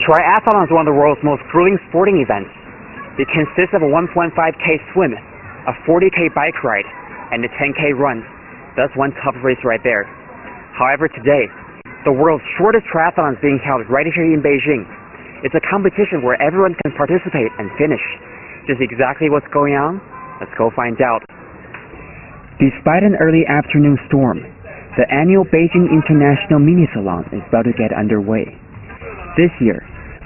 Triathlon is one of the world's most grueling sporting events. It consists of a 1.5K swim, a 40K bike ride, and a 10K run. That's one tough race right there. However, today, the world's shortest triathlon is being held right here in Beijing. It's a competition where everyone can participate and finish. Just exactly what's going on? Let's go find out. Despite an early afternoon storm, the annual Bejing International Minithlon is about to get underway. This year,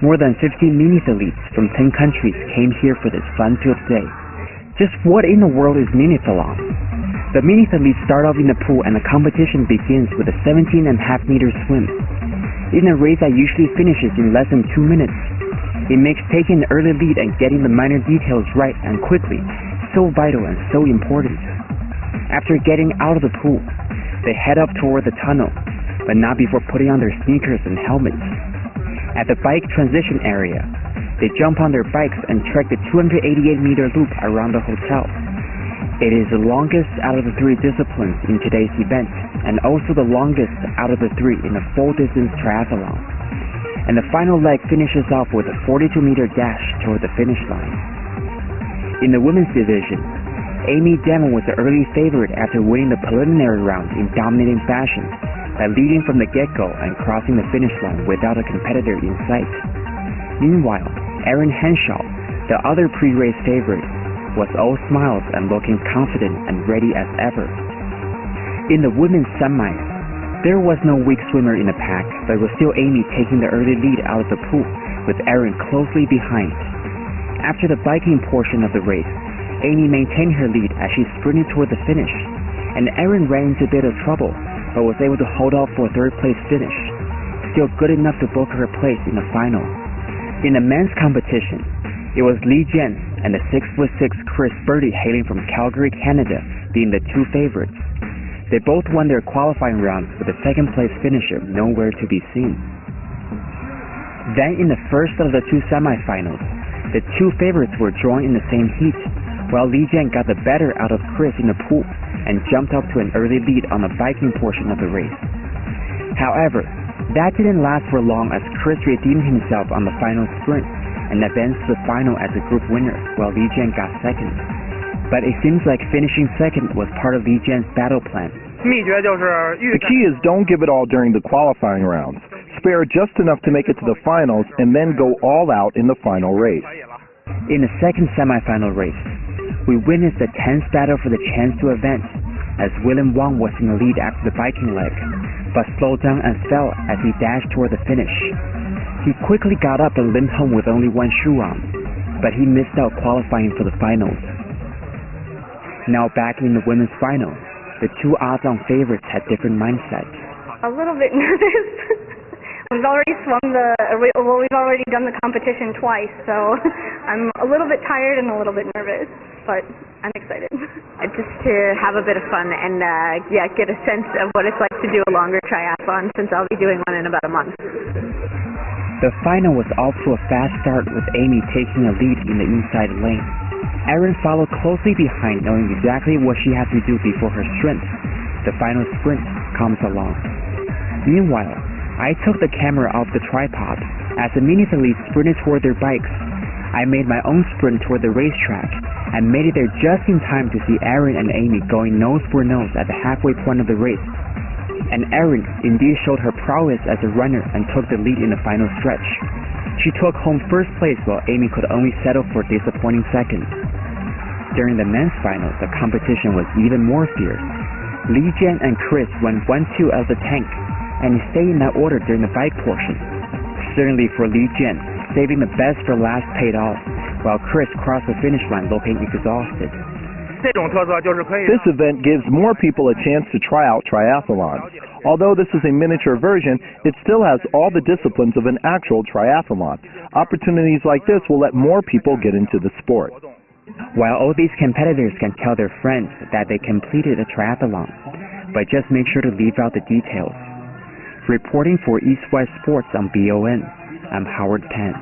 more than 50 miniathletes from 10 countries came here for this fun-filled day. Just what in the world is Minithlon? The miniathletes start off in the pool and the competition begins with a 17.5-meter swim. In a race that usually finishes in less than 2 minutes, it makes taking an early lead and getting the minor details right and quickly so vital and so important. After getting out of the pool, they head up toward the tunnel, but not before putting on their sneakers and helmets. At the bike transition area, they jump on their bikes and trek the 288-meter loop around the hotel. It is the longest out of the 3 disciplines in today's event, and also the longest out of the 3 in a full-distance triathlon. And the final leg finishes off with a 42-meter dash toward the finish line. In the women's division, Amy Demon was the early favorite after winning the preliminary round in dominating fashion by leading from the get-go and crossing the finish line without a competitor in sight. Meanwhile, Erin Henshaw, the other pre-race favorite, was all smiles and looking confident and ready as ever. In the women's semis, there was no weak swimmer in the pack, but it was still Amy taking the early lead out of the pool, with Erin closely behind. After the biking portion of the race, Amy maintained her lead as she sprinted toward the finish, and Erin ran into a bit of trouble, but was able to hold off for a third-place finish, still good enough to book her place in the final. In the men's competition, it was Li Jian and the 6'6" Chris Birdie hailing from Calgary, Canada, being the 2 favorites. They both won their qualifying rounds with the second-place finisher nowhere to be seen. Then in the first of the 2 semifinals, the 2 favorites were drawn in the same heat, while Li Jian got the better out of Chris in the pool and jumped up to an early lead on the biking portion of the race. However, that didn't last for long as Chris redeemed himself on the final sprint and advanced to the final as a group winner, while Li Jian got second. But it seems like finishing second was part of Li Jian's battle plan. The key is don't give it all during the qualifying rounds. Spare just enough to make it to the finals and then go all out in the final race. In the second semifinal race, we witnessed a tense battle for the chance to advance, as William Wang was in the lead after the biking leg, but slowed down and fell as he dashed toward the finish. He quickly got up and limped home with only 1 shoe on, but he missed out qualifying for the finals. Now back in the women's final, the 2 odds-on favorites had different mindsets. A little bit nervous. We've already done the competition twice, so I'm a little bit tired and a little bit nervous, but I'm excited. Just to have a bit of fun and get a sense of what it's like to do a longer triathlon, since I'll be doing one in about a month. The final was off to a fast start with Amy taking a lead in the inside lane. Erin followed closely behind, knowing exactly what she had to do before her strength, the final sprint, comes along. Meanwhile, I took the camera off the tripod. As the miniathletes sprinted toward their bikes, I made my own sprint toward the racetrack and made it there just in time to see Erin and Amy going nose for nose at the halfway point of the race. And Erin indeed showed her prowess as a runner and took the lead in the final stretch. She took home first place while Amy could only settle for a disappointing second. During the men's final, the competition was even more fierce. Li Jian and Chris won 1-2 out of the tank, and stayed in that order during the bike portion. Certainly for Li Jian, saving the best for last paid off, while Chris crossed the finish line looking exhausted. This event gives more people a chance to try out triathlons. Although this is a miniature version, it still has all the disciplines of an actual triathlon. Opportunities like this will let more people get into the sport. While all these competitors can tell their friends that they completed a triathlon, but just make sure to leave out the details. Reporting for East West Sports on BON, I'm Howard Pan.